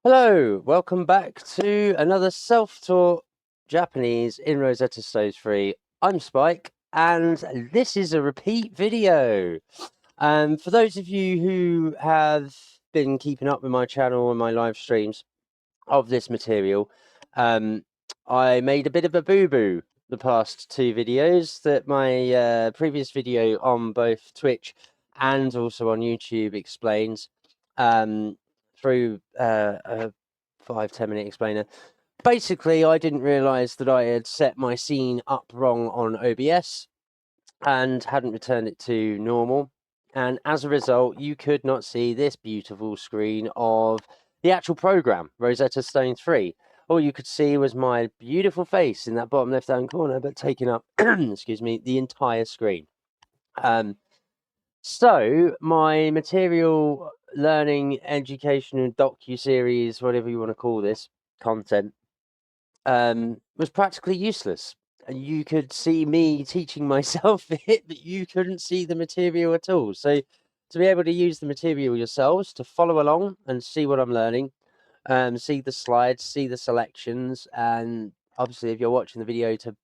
Hello, welcome back to another self-taught Japanese in Rosetta Stone 3. I'm Spike, and this is a repeat video. For those of you who have been keeping up with my channel and my live streams of this material, I made a bit of a boo-boo the past two videos. That my previous video on both Twitch and also on YouTube explains through a 5-10 minute explainer. Basically, I didn't realize that I had set my scene up wrong on OBS and hadn't returned it to normal. And as a result, you could not see this beautiful screen of the actual program, Rosetta Stone 3. All you could see was my beautiful face in that bottom left-hand corner, but taking up, excuse me, the entire screen. So my material learning, education, docu-series, whatever you want to call this, content, was practically useless. And you could see me teaching myself it, but you couldn't see the material at all. So to be able to use the material yourselves, to follow along and see what I'm learning, see the slides, see the selections, and obviously if you're watching the video, to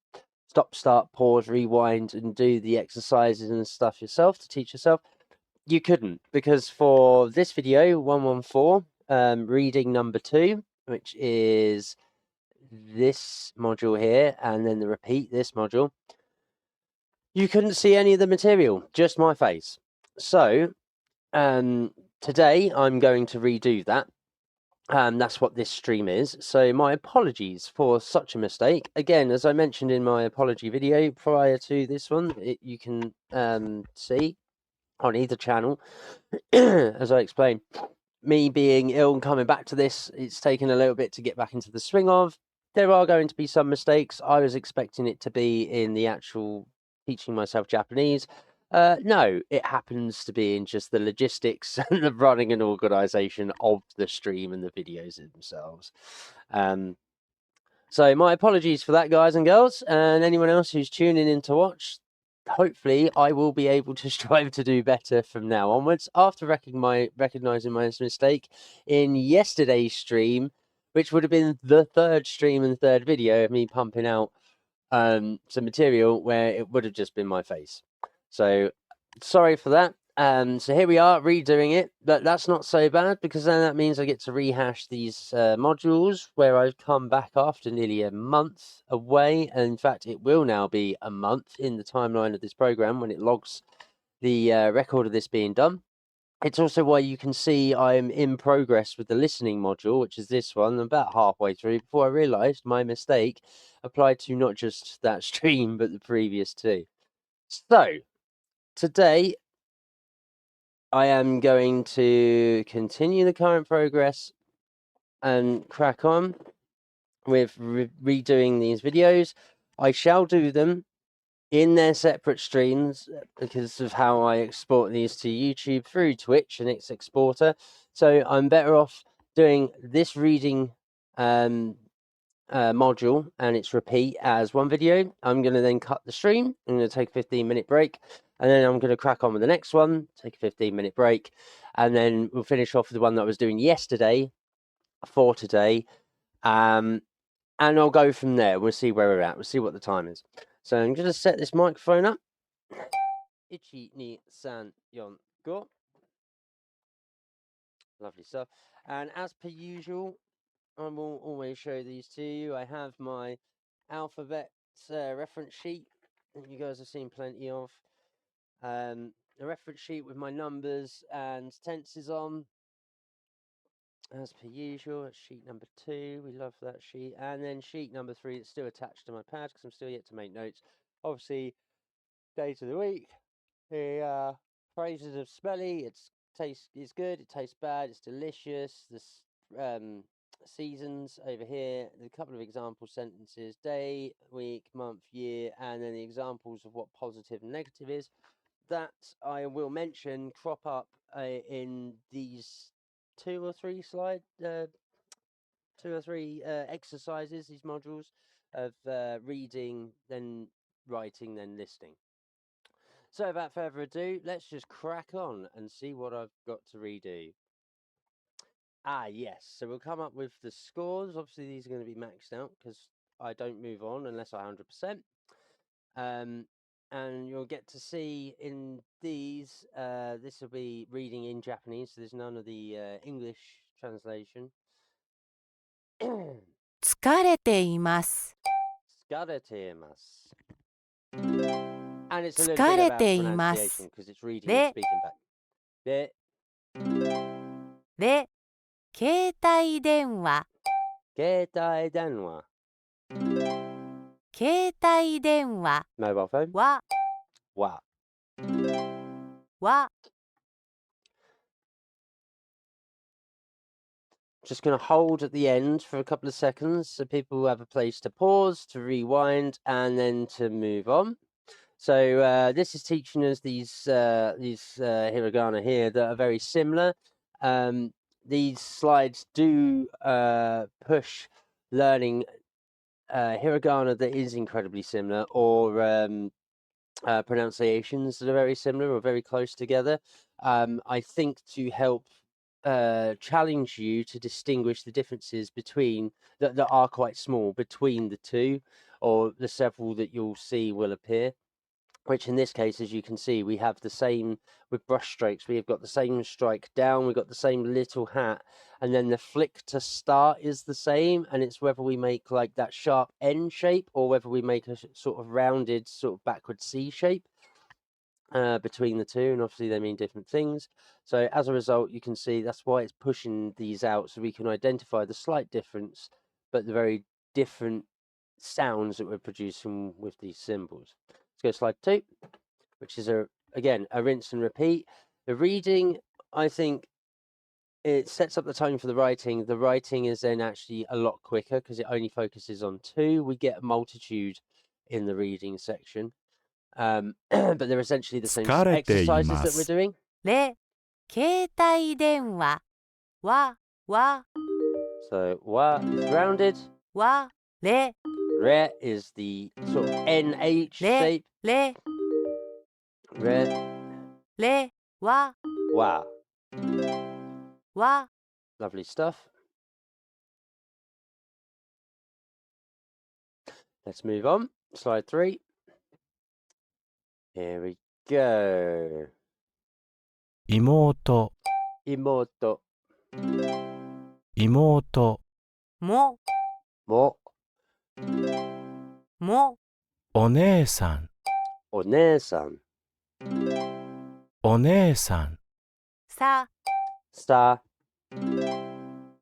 stop, start, pause, rewind, and do the exercises and stuff yourself to teach yourself, you couldn't, because for this video, 114, reading number 2, which is this module here, and then the repeat this module, you couldn't see any of the material, just my face. So today I'm going to redo that. That's what this stream is. So my apologies for such a mistake. Again, as I mentioned in my apology video prior to this one, you can see on either channel, as I explained, me being ill and coming back to this, it's taken a little bit to get back into the swing of. There are going to be some mistakes. I was expecting it to be in the actual teaching myself Japanese. No, it happens to be in just the logistics and the running and organization of the stream and the videos themselves. So my apologies for that, guys and girls, and anyone else who's tuning in to watch. Hopefully, I will be able to strive to do better from now onwards after recognizing my mistake in yesterday's stream, which would have been the third stream and third video of me pumping out some material where it would have just been my face. So sorry for that. So here we are redoing it, but that's not so bad, because then that means I get to rehash these modules where I've come back after nearly a month away. And in fact, it will now be a month in the timeline of this program when it logs the record of this being done. It's also why you can see I'm in progress with the listening module, which is this one. I'm about halfway through before I realized my mistake applied to not just that stream, but the previous two. So today I am going to continue the current progress and crack on with redoing these videos. I shall do them in their separate streams because of how I export these to YouTube through Twitch and its exporter. So I'm better off doing this reading module and its repeat as one video. I'm going to then cut the stream. I'm going to take a 15-minute break, and then I'm going to crack on with the next one, take a 15-minute break, and then we'll finish off with the one that I was doing yesterday for today. And I'll go from there. We'll see where we're at. We'll see what the time is. So I'm going to set this microphone up. Ichi, ni, san, yon, go. Lovely stuff. And as per usual, I will always show these to you. I have my alphabet reference sheet that you guys have seen plenty of. A reference sheet with my numbers and tenses on. As per usual, it's sheet number 2. We love that sheet. And then sheet number 3 that's still attached to my pad because I'm still yet to make notes. Obviously, days of the week. The phrases of smelly. It's good. It tastes bad. It's delicious. This seasons over here. A couple of example sentences: day, week, month, year, and then the examples of what positive and negative is. That I will mention crop up in these two or three exercises, these modules of reading, then writing, then listening. So without further ado, let's just crack on and see what I've got to redo. Yes. So we'll come up with the scores. Obviously, these are going to be maxed out because I don't move on unless I 100%. And you'll get to see in these, this will be reading in Japanese, so there's none of the English translation. 疲れています。 Skaretemasu. And it's a little bit about 疲れています。 pronunciation because it's reading and speaking back. で、携帯電話。 Ketai denwa. 携帯電話 Mobile phone. は Wa. は Just going to hold at the end for a couple of seconds so people have a place to pause, to rewind, and then to move on. So this is teaching us these hiragana here that are very similar. These slides do push learning hiragana that is incredibly similar, or pronunciations that are very similar or very close together. I think to help challenge you to distinguish the differences between that are quite small between the two, or the several that you'll see will appear. Which in this case, as you can see, we have the same with brush strokes. We've got the same strike down, we've got the same little hat, and then the flick to start is the same. And it's whether we make like that sharp N shape or whether we make a sort of rounded sort of backward C shape between the two. And obviously they mean different things. So as a result, you can see that's why it's pushing these out, so we can identify the slight difference, but the very different sounds that we're producing with these symbols. Let's go to slide 2, which is again a rinse and repeat. The reading, I think it sets up the tone for the writing. The writing is then actually a lot quicker because it only focuses on 2. We get a multitude in the reading section, but they're essentially the same exercises that we're doing. で、携帯電話は So wa is rounded. は れ Re is the sort of NH shape. れ Re. れは Wa. は Lovely stuff. Let's move on. Slide 3. Here we go. 妹 Imoto. 妹 も Mo. も お姉さん Onesan. お姉さん さ Sa.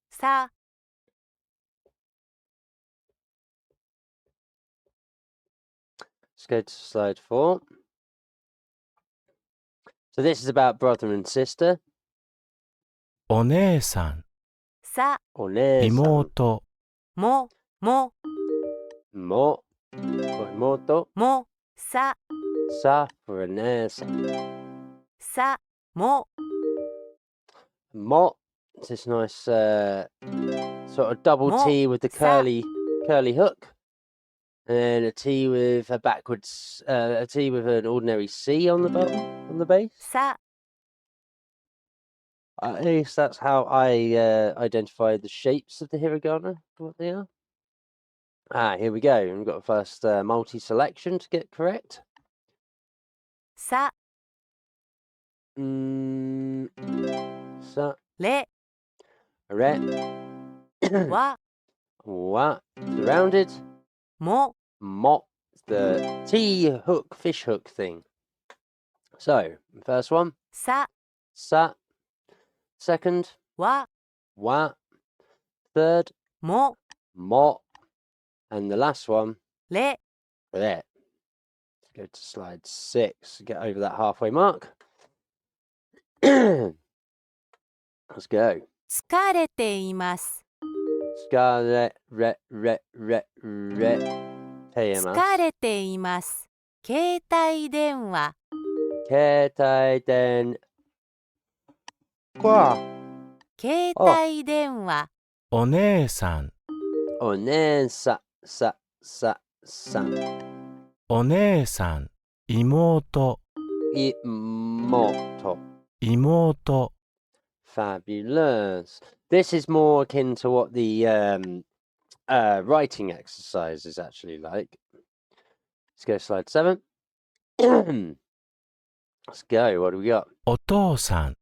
さ Let's go to slide 4. So this is about brother and sister. お姉さん さ Onesan. 妹 も Mo. For imoto. もさ Sa for onesan. さも Mo. It's this nice sort of double Mo. T with the Sa. curly hook. And a T with a backwards, a T with an ordinary C on the bottom, on the base. さ At least that's how I identify the shapes of the hiragana, what they are. Here we go. We've got the first multi-selection to get correct. さ Sa, れ re, は wa, surrounded. も Mo, the T hook, fish hook thing. So, first one, さ sa. Second, は wa. Third, も mo. And the last one, れ there. Let's go to slide 6. Get over that halfway mark. Let's go. 疲れています Scarlet, re, Teimasu. 疲れています携帯電話 Ketai den. Kwa. 携帯電話お姉さん Onensa, sa. お姉さん妹 Imoto. 妹 Fabulous. This is more akin to what the writing exercise is actually like. Let's go slide 7. Let's go. What do we got? お父さん、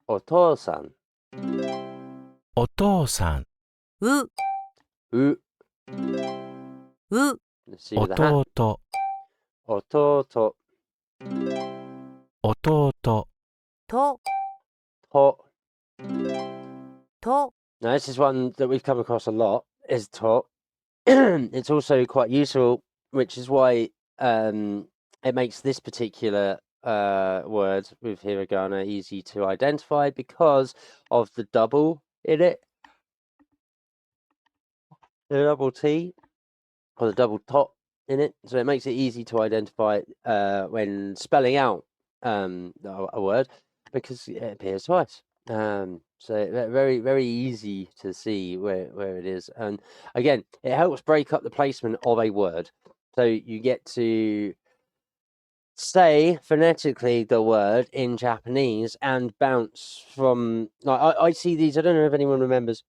Otosan. お父さん、う、 U. う、 Let's see with the hat. 弟、 Ototo. 弟、と、 To. と、 Now, this is one that we've come across a lot, is to. It's also quite useful, which is why it makes this particular word with hiragana easy to identify because of the double in it. The double T or the double tot in it. So it makes it easy to identify when spelling out a word because it appears twice. So very, very easy to see where it is. And again, it helps break up the placement of a word. So you get to say phonetically the word in Japanese and bounce from, like, I see these, I don't know if anyone remembers,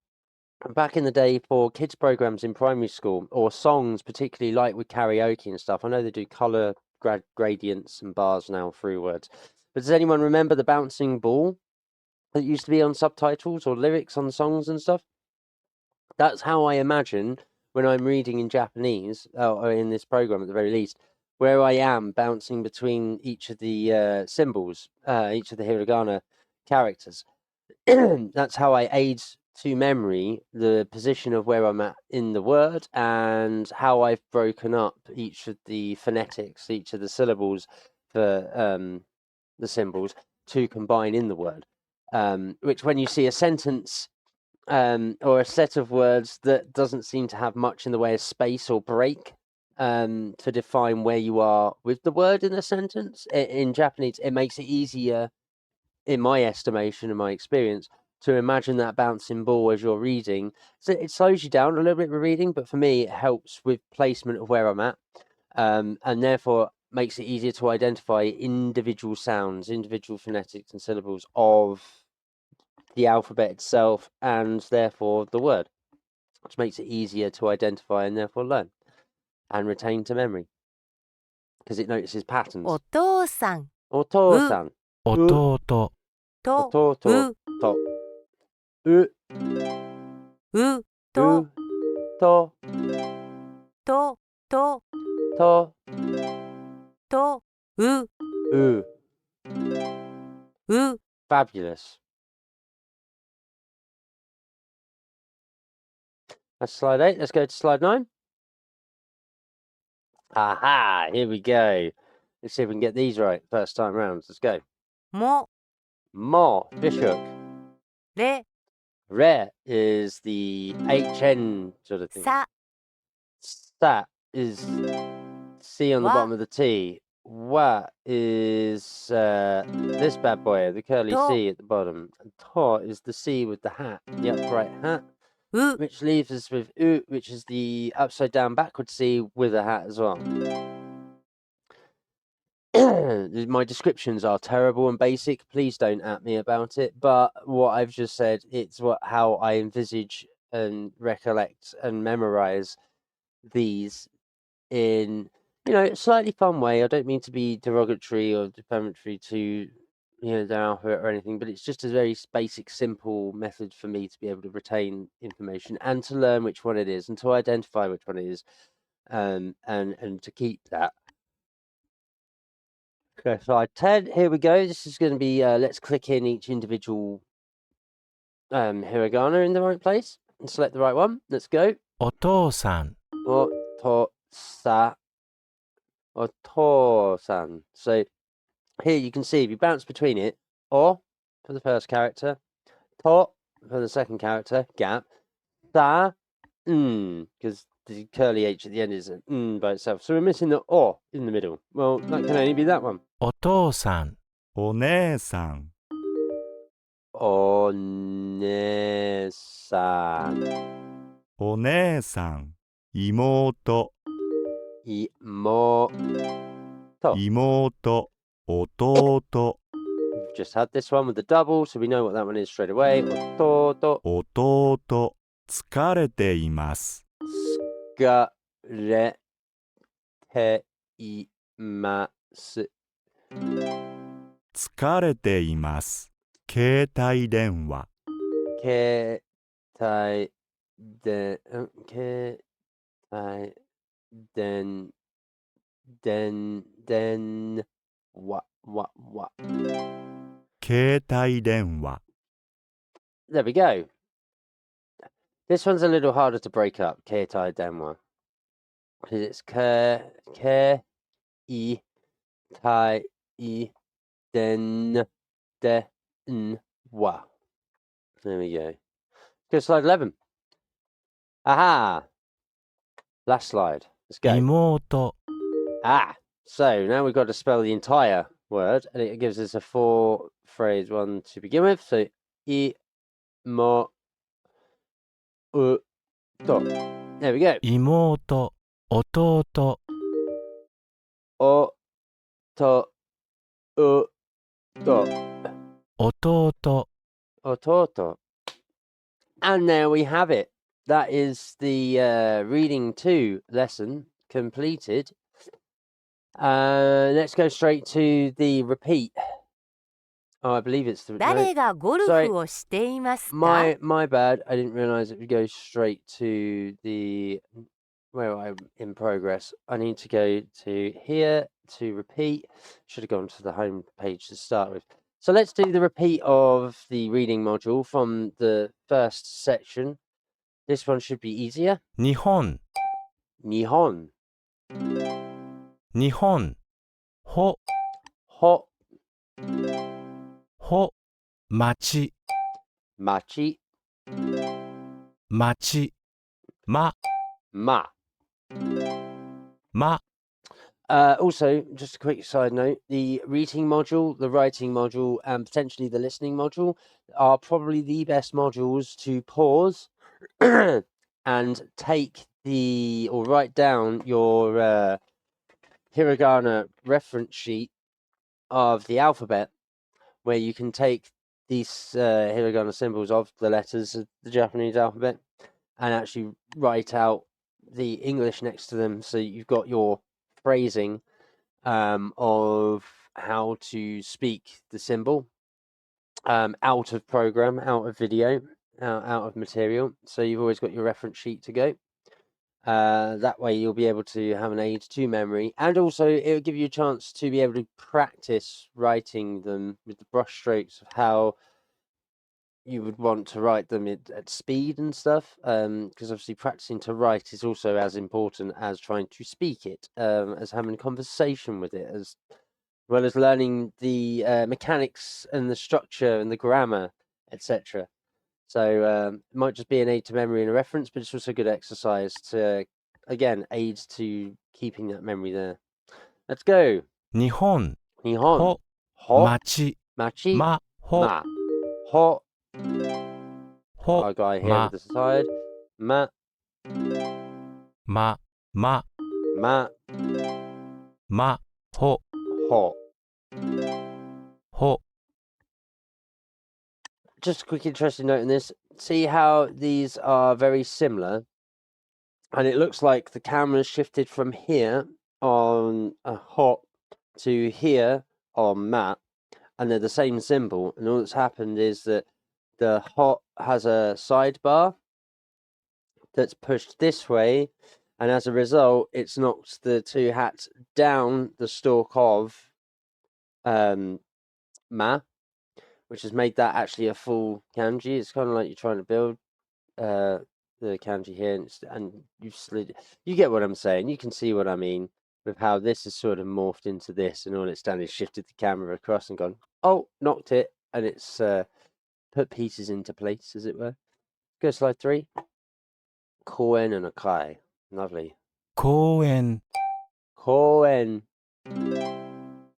back in the day for kids programs in primary school or songs, particularly like with karaoke and stuff. I know they do color gradients and bars now through words. But does anyone remember the bouncing ball that used to be on subtitles or lyrics on songs and stuff? That's how I imagine when I'm reading in Japanese, or in this program at the very least, where I am bouncing between each of the symbols, each of the hiragana characters. That's how I aid to memory the position of where I'm at in the word and how I've broken up each of the phonetics, each of the syllables for the symbols to combine in the word. Which when you see a sentence or a set of words that doesn't seem to have much in the way of space or break to define where you are with the word in a sentence, in Japanese, it makes it easier, in my estimation and my experience, to imagine that bouncing ball as you're reading. So it slows you down a little bit with reading, but for me, it helps with placement of where I'm at, and therefore makes it easier to identify individual sounds, individual phonetics and syllables of the alphabet itself, and therefore the word, which makes it easier to identify and therefore learn and retain to memory because it notices patterns. お父さん、 Otosan. 弟、と、 Ototo. う、 To. U. う、と、 U. To. と、と、 To. と、う、 U. う、 Fabulous. That's slide 8. Let's go to slide 9. Aha! Here we go. Let's see if we can get these right first time round. Let's go. も、 Mo. Fishhook. れ、 Rare is the HN sort of thing. さ、 Sat is C on the Wa. bottom of the T. Wa is this bad boy, the curly To. C at the bottom. And to is the C with the hat, the upright hat, う、 which leaves us with U, which is the upside down backward C with a hat as well. My descriptions are terrible and basic. Please don't at me about it. But what I've just said, it's how I envisage and recollect and memorize these in, a slightly fun way. I don't mean to be derogatory or defamatory to, their alphabet or anything, but it's just a very basic, simple method for me to be able to retain information and to learn which one it is and to identify which one it is, and to keep that. Okay, slide 10. Here we go. This is going to be, let's click in each individual hiragana in the right place and select the right one. Let's go. お父さん、 Otosa. Otosan. So here you can see if you bounce between it, or for the first character, to for the second character, gap, sa, because the curly H at the end is an by itself. So we're missing the o in the middle. Well, that can only be that one. お父さん、 お姉さん、 Onesan. お姉さん、妹、 Imo. 妹、弟、just had this one with the double, so we know what that one is straight away. Ototo. 弟疲れています Tsukarete imasu. 疲れています携帯電話 Ketai den what. 携帯電話 There we go. This one's a little harder to break up. Ketai denwa. Because it's ke I tai I den wa. There we go. Go to slide 11. Aha! Last slide. Let's go. 妹 Ah! So now we've got to spell the entire word, and it gives us a 4-phrase one to begin with. So I mo u to. There we go. 妹弟 O to u to. Ototo Ototo. And there we have it. That is the reading 2 lesson completed. Let's go straight to the repeat. Oh, I believe it's the... 誰がゴルフをしていますか My bad. I didn't realize it would go straight to the... Where I'm in progress. I need to go to here to repeat. Should have gone to the home page to start with. So let's do the repeat of the reading module from the first section. This one should be easier. 日本 Nihon. 日本ほ Ho. ほ町 Machi. 町ま Ma. ま Also, just a quick side note, the reading module, the writing module, and potentially the listening module are probably the best modules to pause and take or write down your hiragana reference sheet of the alphabet, where you can take these hiragana symbols of the letters of the Japanese alphabet and actually write out the English next to them, so you've got your phrasing of how to speak the symbol out of program, out of video, out of material. So you've always got your reference sheet to go. That way you'll be able to have an aid to memory, and also it will give you a chance to be able to practice writing them with the brush strokes of how you would want to write them at speed and stuff, because obviously practicing to write is also as important as trying to speak it, as having a conversation with it, as well as learning the mechanics and the structure and the grammar, etc. So it might just be an aid to memory and a reference, but it's also a good exercise to, again, aid to keeping that memory there. Let's go. 日本 Nihon. ほ Ho. 町 Machi. まほ Ma. Ho. ほ Our guy here ma with the side. Ma. まま Ma. まほ Ho. ほ Just a quick interesting note in this. See how these are very similar, and it looks like the camera's shifted from here on a hot to here on mat, and they're the same symbol, and all that's happened is that the hot has a sidebar that's pushed this way, and as a result it's knocked the two hats down the stalk of ma, which has made that actually a full kanji. It's kind of like you're trying to build the kanji here, and you've slid. You get what I'm saying. You can see what I mean with how this has sort of morphed into this, and all it's done is shifted the camera across and gone, oh, knocked it, and it's put pieces into place, as it were. Go to slide 3. Koen and Akai. Lovely. 公園 Koen.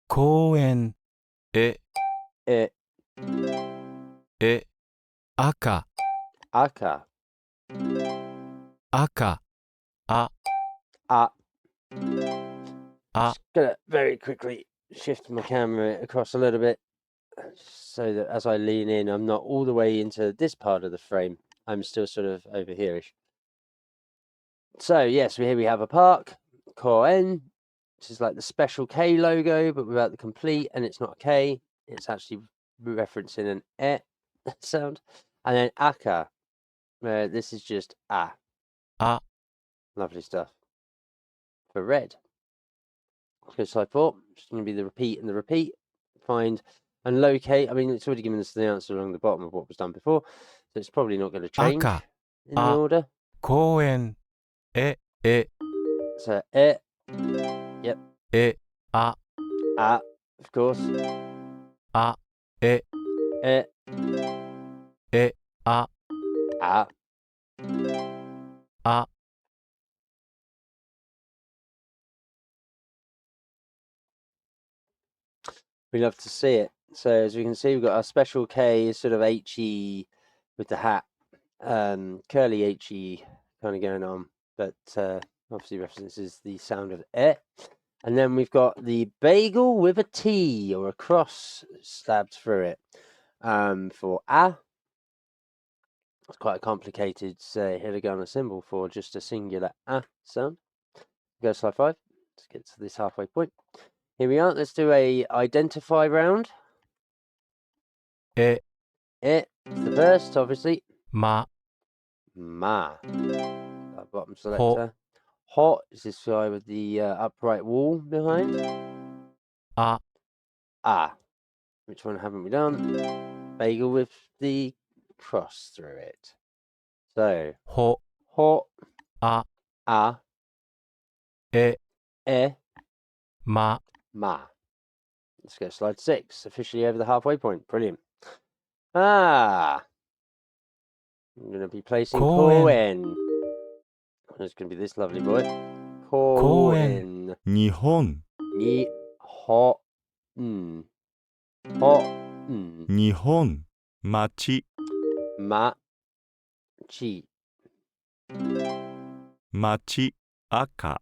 公園え E. え赤 Aka. 赤あ A. あ Just gonna very quickly shift my camera across a little bit. so that as I lean in, I'm not all the way into this part of the frame. I'm still sort of over here-ish. So yes, here we have a park, Koen, which is like the special K logo, but without the complete, and it's not a K. It's actually referencing an E sound. And then Aka, where this is just A. A. Lovely stuff. For red. Let's go to slide 4. It's going to be the repeat and the repeat. Find and locate. I mean, it's already given us the answer along the bottom of what was done before, so it's probably not going to change Aka. in the order. 公園え So, yep, あ A, of course, あえ A, あ A. あ We love to see it. So as we can see, we've got our special K, sort of HE with the hat, curly HE kind of going on, but obviously references the sound of E. And then we've got the bagel with a T or a cross stabbed through it for A. It's quite a complicated hiragana symbol for just a singular A sound. Go to slide 5. Let's get to this halfway point. Here we are. Let's do a identify round. え It's the first, obviously. ま Ma. That bottom selector. Hot is this guy with the upright wall behind. あ Ah. Which one haven't we done? Bagel with the cross through it. So, ほ hot. あ Ah. え Eh. ま Ma. Let's go slide 6. Officially over the halfway point. Brilliant. Ah. I'm going to be placing Koen. It's going to be this lovely boy. Koen. 日本 Ni ho. Ho.日本町 Ma. Chi. 町赤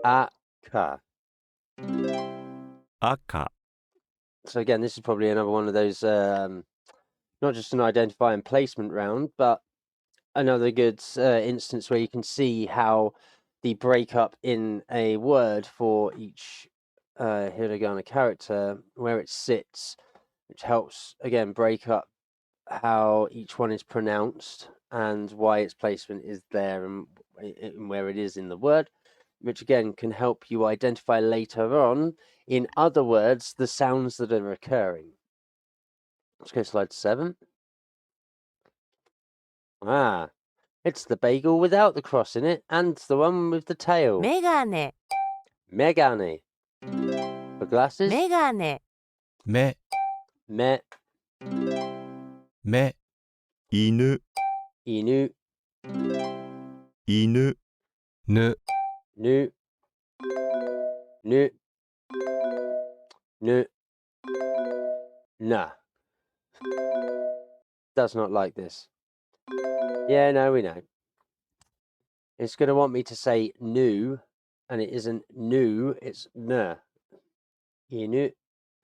Aka. 赤 So again, this is probably another one of those, not just an identify and placement round, but another good instance where you can see how the breakup in a word for each hiragana character, where it sits, which helps, again, break up how each one is pronounced and why its placement is there and where it is in the word, which again can help you identify later on in other words the sounds that are occurring. Let's go to slide 7. Ah, it's the bagel without the cross in it and the one with the tail. メガネ Megane. For glasses. メガネめ Me. め 犬 Inu. 犬 ぬ Nu. Nu. Nu. Nah. Does not like this. Yeah, no, we know. It's going to want me to say new, and it isn't new, it's n. Inu,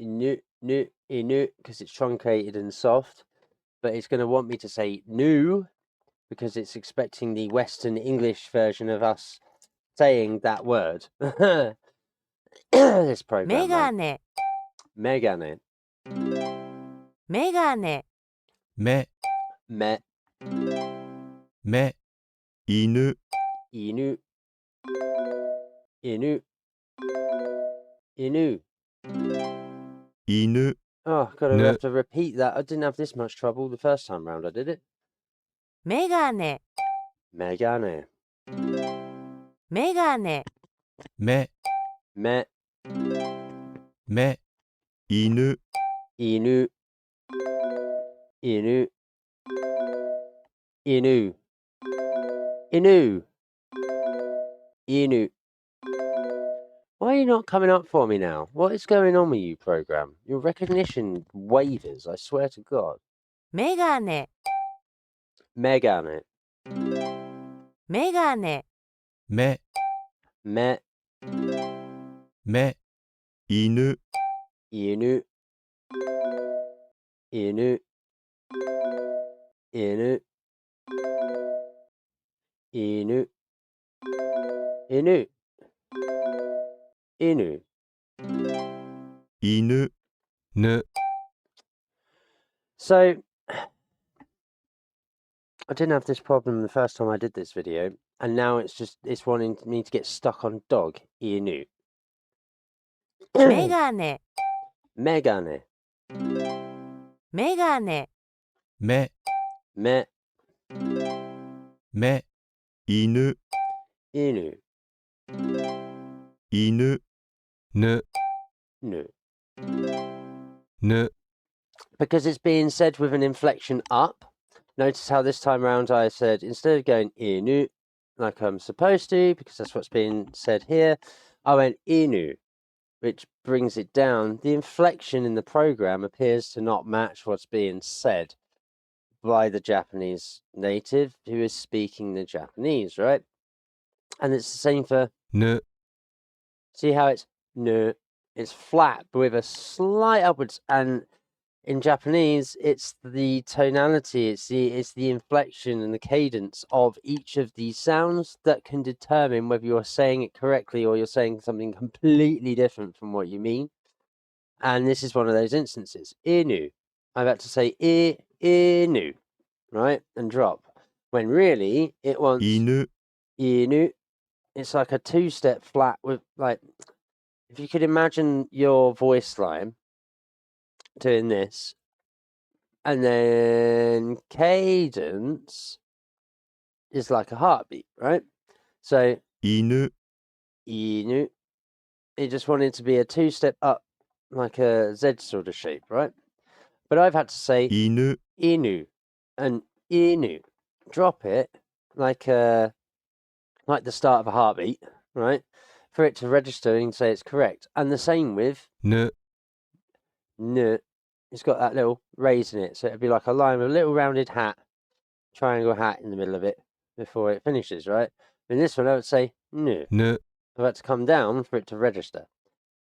inu, nu, inu, because it's truncated and soft. But it's going to want me to say new, because it's expecting the Western English version of us saying that word. This メ program. ガ Man. ネ Megane. メガネめ Me. め 犬 Inu. Inu. Inu. 犬 Oh, gotta No. have to repeat that. I didn't have this much trouble the first time round I did it. メガネ Megane. メガネめ Me. め 犬 Inu. Inu. Inu. Inu. Inu. Why are you not coming up for me now? What is going on with you, program? Your recognition wavers, I swear to God. メガネ Megane. メガネめ Me. め 犬 Inu. inu, inu, inu, inu, inu. 犬、 ぬ、 So, I didn't have this problem the first time I did this video, and now it's wanting me to get stuck on dog. Inu. メガネ Megane. メガネめ、 Me. め、 犬、 Inu. 犬、 ぬ、 Nu. ぬ、 Because it's being said with an inflection up. Notice how this time around I said, instead of going inu, like I'm supposed to, because that's what's being said here, I went inu, which brings it down. The inflection in the program appears to not match what's being said by the Japanese native who is speaking the Japanese, right? And it's the same for, ぬ、 see how it's nu, it's flat but with a slight upwards, and in Japanese, it's the tonality, it's the inflection and the cadence of each of these sounds that can determine whether you're saying it correctly or you're saying something completely different from what you mean. And this is one of those instances. Inu. I've had to say inu, right? And drop. When really it wants 犬、 inu. It's like a two-step flat with, like, if you could imagine your voice line doing this, and then cadence is like a heartbeat, right? So 犬、 inu, it just wanted to be a two-step up, like a Z sort of shape, right? But I've had to say 犬、 inu and inu, drop it like the start of a heartbeat, right? For it to register and say it's correct. And the same with ぬ、 n. It's got that little raise in it, so it'd be like a line with a little rounded hat, triangle hat in the middle of it before it finishes, right? In this one, I would say n. ぬ、 I've had to come down for it to register.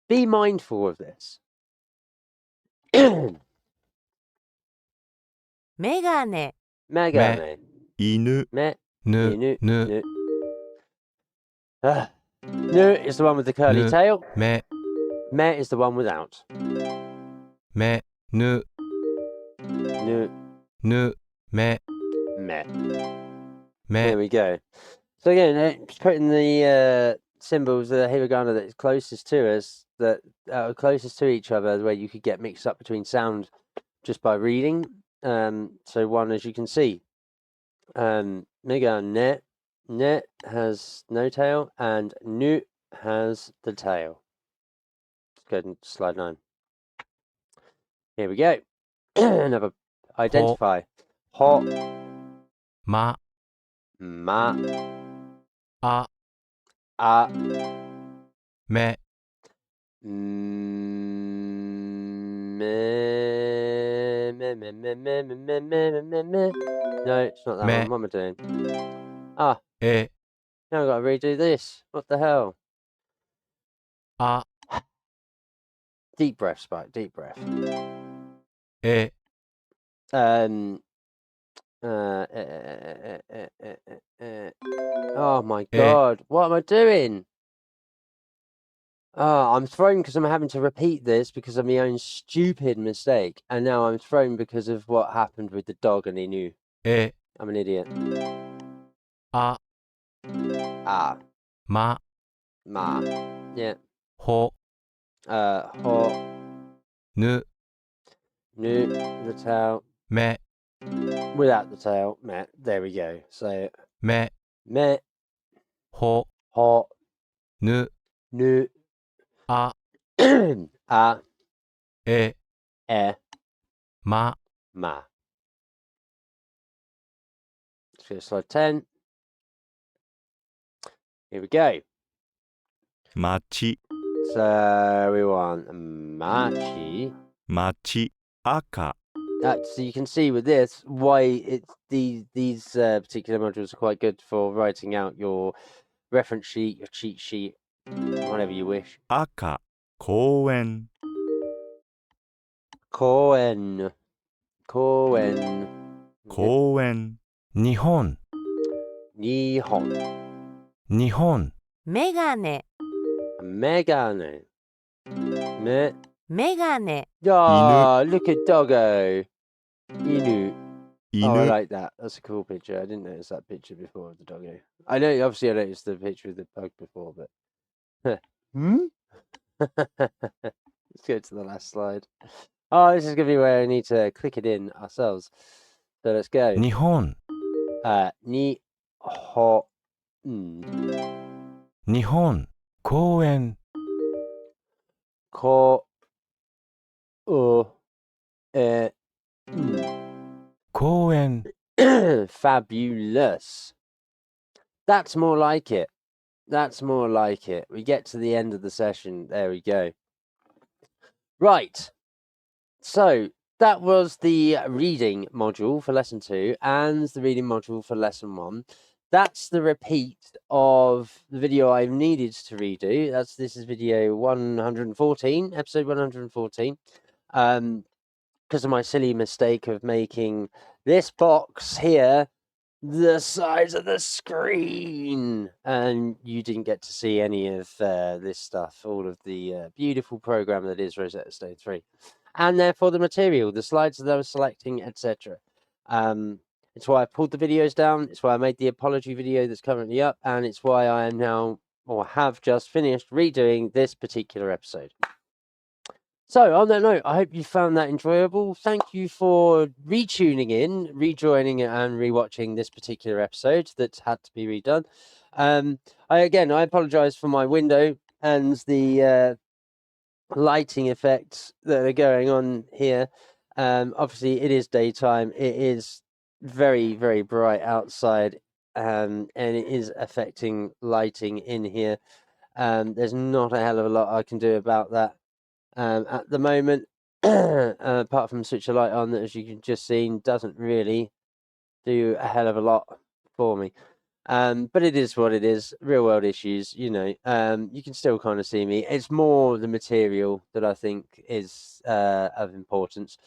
Be mindful of this. メガネ Megane. 犬、 Me. ぬ、 Nu. ぬ、 Nu. Nu is the one with the curly Nu. tail. め、 Me is the one without. め、ぬ、 Nu. ぬ、め、 Me. め There、we go. So again, it's putting the symbols, the hiragana that is closest to us, that are closest to each other, where you could get mixed up between sound just by reading. So one, as you can see, Megane, ne has no tail, and nu has the tail. Let's go to slide 9. Here we go. Another identify. Ho, ま、 ma, あ、 a, め、 me. No, it's not that Me. one. What am I doing? Ah, え、 now I've got to redo this. What the hell? あ、 Deep breath, Spike. Deep breath. え、 Oh my god. What am I doing? Oh, I'm thrown because I'm having to repeat this because of my own stupid mistake. And now I'm thrown because of what happened with the dog and he knew. え、 I'm an idiot. あ、 Ah, ま、 ma. Yeah. ほ、 Ho, ぬ、 nu, the tail. め、 Without the tail. Meh. There we go. So, め、 me, ほ、 ho, ぬ、 nu, あ、 a, え、 e, ま、 ma. Let's go to slide 10. Here we go. 町、 So we want machi. 町、赤、 So you can see with this why it's these particular modules are quite good for writing out your reference sheet, your cheat sheet, whatever you wish. 赤、公園、 Koen. 公園。公園、日本、日本。日本、メガネ、メガネ。メ。メガネ、Oh, look at Doggo. Inu. Oh, I 犬、 like that. That's a cool picture. I didn't notice that picture before of the doggo. I know, obviously, I noticed the picture of the pug before, but. Let's go to the last slide. Oh, this is going to be where I need to click it in ourselves. So let's go. 日本、にほん日本、公園、こうえん公園、 Fabulous. That's more like it. That's more like it. We get to the end of the session. There we go. Right. So that was the reading module for lesson 2 and the reading module for lesson 1. That's the repeat of the video I've needed to redo. This is video 114, episode 114. Because of my silly mistake of making this box here the size of the screen, and you didn't get to see any of this stuff, all of the beautiful program that is Rosetta Stone 3, and therefore the material, the slides that I was selecting, etc. It's why I pulled the videos down, it's why I made the apology video that's currently up, and it's why I am now, or have just finished, redoing this particular episode. So, on that note, I hope you found that enjoyable. Thank you for retuning in, rejoining and rewatching this particular episode that had to be redone. I apologise for my window and the lighting effects that are going on here. Obviously, it is daytime. It is very, very bright outside, and it is affecting lighting in here. There's not a hell of a lot I can do about that. At the moment, apart from switch a light on that, as you can just seen, doesn't really do a hell of a lot for me. But it is what it is. Real world issues, you know. You can still kind of see me. It's more the material that I think is of importance.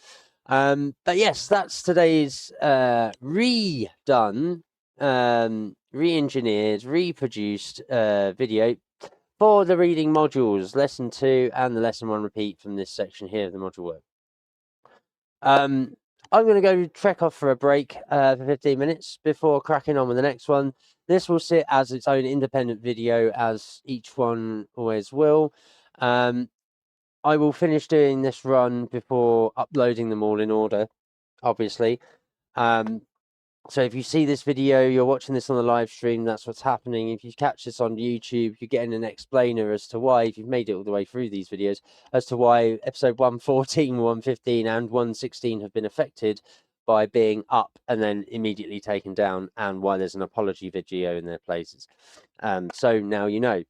But yes, that's today's redone, re-engineered, reproduced video for the reading modules, lesson 2 and the lesson 1 repeat from this section here of the module work. I'm going to go trek off for a break for 15 minutes before cracking on with the next one. This will sit as its own independent video, as each one always will. I will finish doing this run before uploading them all in order, obviously. So if you see this video, you're watching this on the live stream, that's what's happening. If you catch this on YouTube, you're getting an explainer as to why, if you've made it all the way through these videos, as to why episode 114, 115 and 116 have been affected by being up and then immediately taken down, and why there's an apology video in their places. So now you know.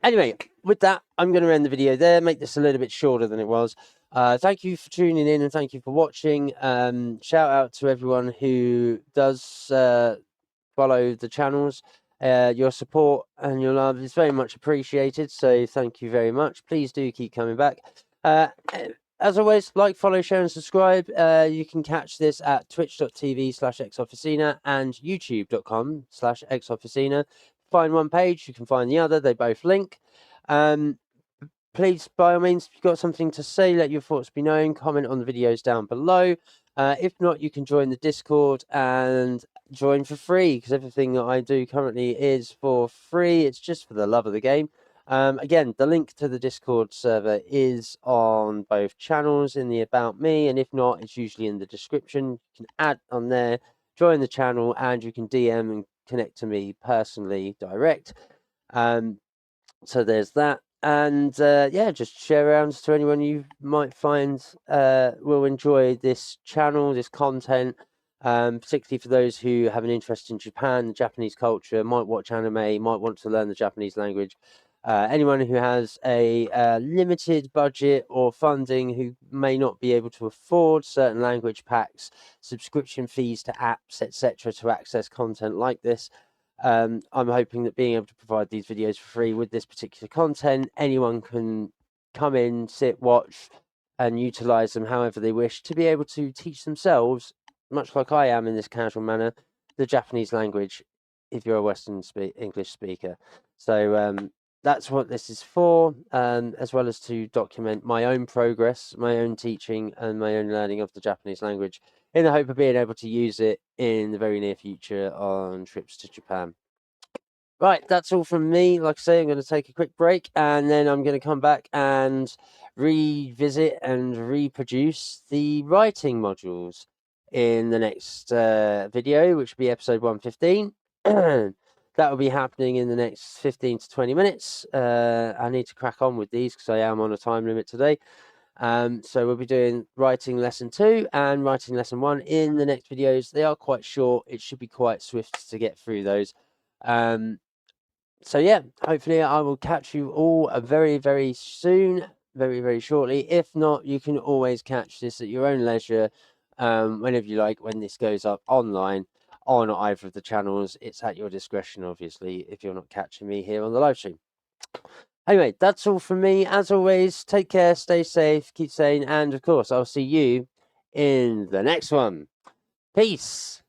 Anyway, with that, I'm going to end the video there, make this a little bit shorter than it was. Thank you for tuning in and thank you for watching. Shout out to everyone who does follow the channels. Your support and your love is very much appreciated, so thank you very much. Please do keep coming back. As always, like, follow, share and subscribe. You can catch this at twitch.tv/xofficina and youtube.com/xofficina. Find one page, you can find the other, they both link. Please, by all means, if you've got something to say, let your thoughts be known, comment on the videos down below. If not, you can join the Discord and join for free, because everything that I do currently is for free. It's just for the love of the game. Again, the link to the Discord server is on both channels in the About Me, and if not, it's usually in the description. You can add on there, join the channel, and you can DM and connect to me personally direct. So there's that. And yeah, just share around to anyone you might find will enjoy this channel, this content, particularly for those who have an interest in Japan, the Japanese culture, might watch anime, might want to learn the Japanese language. Anyone who has a limited budget or funding, who may not be able to afford certain language packs, subscription fees to apps, etc., to access content like this. I'm hoping that being able to provide these videos for free with this particular content, anyone can come in, sit, watch, and utilize them however they wish to be able to teach themselves, much like I am in this casual manner, the Japanese language if you're a Western English speaker. So that's what this is for, as well as to document my own progress, my own teaching, and my own learning of the Japanese language in the hope of being able to use it in the very near future on trips to Japan. Right, that's all from me. Like I say, I'm going to take a quick break and then I'm going to come back and revisit and reproduce the writing modules in the next video, which will be episode 115. That will be happening in the next 15 to 20 minutes. I need to crack on with these because I am on a time limit today. So we'll be doing writing lesson 2 and writing lesson 1 in the next videos. They are quite short. It should be quite swift to get through those. So yeah, hopefully I will catch you all very, very soon, very, very shortly. If not, you can always catch this at your own leisure, whenever you like, when this goes up online on either of the channels. It's at your discretion, obviously, if you're not catching me here on the live stream. Anyway, that's all from me. As always, take care, stay safe, keep sane, and of course, I'll see you in the next one. Peace.